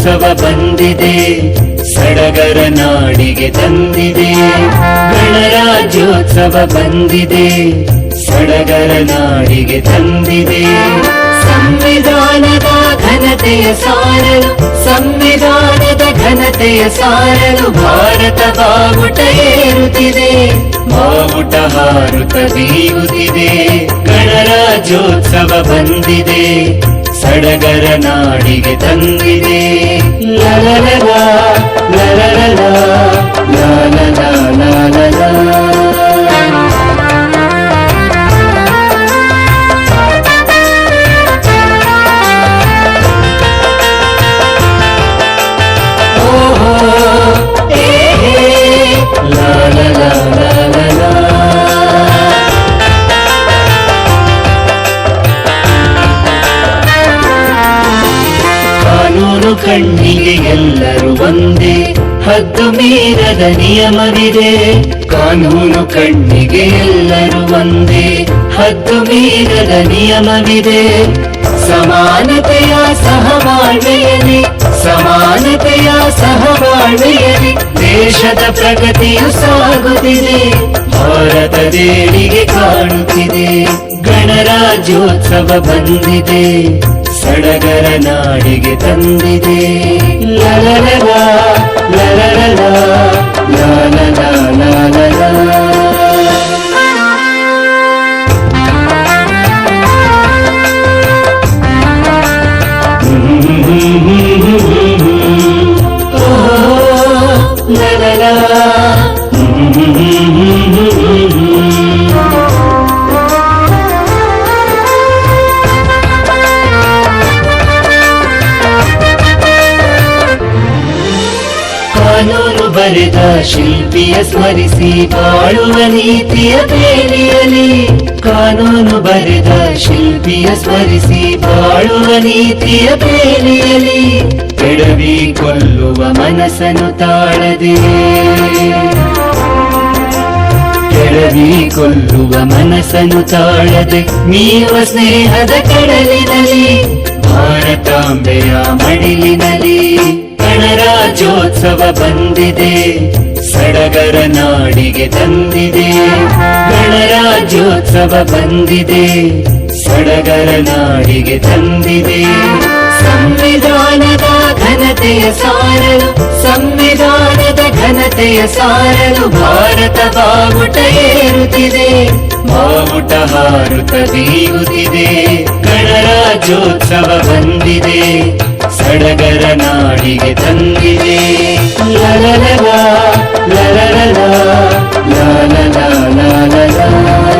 ಗಣರಾಜ್ಯೋತ್ಸವ ಬಂದಿದೆ, ಸಡಗರ ನಾಡಿಗೆ ತಂದಿದೆ. ಗಣರಾಜ್ಯೋತ್ಸವ ಬಂದಿದೆ, ಸಡಗರ ನಾಡಿಗೆ ತಂದಿದೆ. ಸಂವಿಧಾನದ ಘನತೆಯ ಸಾರಲು, ಸಂವಿಧಾನದ ಘನತೆಯ ಸಾರಲು ಭಾರತ ಬಾವುಟ ಏರುತ್ತಿದೆ, ಬಾವುಟ ಹಾರುತ್ತ ಬೀಗುತ್ತಿದೆ. ಗಣರಾಜ್ಯೋತ್ಸವ ಬಂದಿದೆ, ಸಡಗರ ನಾಡಿಗೆ ತಂದಿದೆ. ಲಲಲಲ ಲಲಲಲ ಲಲಲಲ. ಕಾನೂನು ಕಣ್ಣಿಗೆ ಎಲ್ಲರೂ ಒಂದೇ, ಹದ್ದು ಮೀರದ ನಿಯಮವಿದೆ. ಕಾನೂನು ಕಣ್ಣಿಗೆ ಎಲ್ಲರೂ ಒಂದೇ, ಹದ್ದು ಮೀರದ ನಿಯಮವಿದೆ. ಸಮಾನತೆಯ ಸಹಬಾಳ್ವೆಯಲ್ಲಿ, ಸಮಾನತೆಯ ಸಹಬಾಳ್ವೆಯಲ್ಲಿ ದೇಶದ ಪ್ರಗತಿಯು ಸಾಗುತ್ತಿದೆ, ಭಾರತದೇಳಿಗೆ ಕಾಣುತ್ತಿದೆ. ಗಣರಾಜ್ಯೋತ್ಸವ ಬಂದಿದೆ, ಸಡಗರ ನಾಡಿಗೆ ತಂದಿದೆ. ಲಲಲಲ ಲಲಲಲ ಲಲಲಲ. ಕಾನೂನು ಬರೆದ ಶಿಲ್ಪಿಯ ಸ್ಮರಿಸಿ ಬಾಳುವ ನೀತಿಯ ಬೇಲಿಯಲಿ, ಕಾನೂನು ಬರೆದ ಶಿಲ್ಪಿಯ ಸ್ಮರಿಸಿ ಬಾಳುವ ನೀತಿಯ ಬೇಲಿಯಲಿ ಕೆಡವಿ ಕೊಲ್ಲುವ ಮನಸ್ಸನ್ನು ತಾಳದೆ, ಕೆಡವಿ ಕೊಲ್ಲುವ ಮನಸ್ಸನ್ನು ತಾಳದೆ ಮೀಯುವ ಸ್ನೇಹದ ಕಡಲಿನಲ್ಲಿ, ಭಾರತಾಂಬೆಯ ಮಡಿಲಿನಲ್ಲಿ. ಗಣರಾಜ್ಯೋತ್ಸವ ಬಂದಿದೆ, ಸಡಗರ ನಾಡಿಗೆ ತಂದಿದೆ. ಗಣರಾಜ್ಯೋತ್ಸವ ಬಂದಿದೆ, ಸಡಗರ ನಾಡಿಗೆ ತಂದಿದೆ. ಸಂವಿಧಾನದ ಘನತೆಯ ಸಾರಲು, ಸಂವಿಧಾನದ ಘನತೆಯ ಸಾರಲು ಭಾರತ ಬಾವುಟ ಏರುತ್ತಿದೆ, ಬಾವುಟ ಹಾರುತ್ತ ಬೀಗುತ್ತಿದೆ. ಗಣರಾಜ್ಯೋತ್ಸವ ಬಂದಿದೆ, ಸಡಗರ ನಾಡಿಗೆ ತಂದಿದೆ. ಲಲಲಲ ಲಲಲಲ ಲಲಲಲ.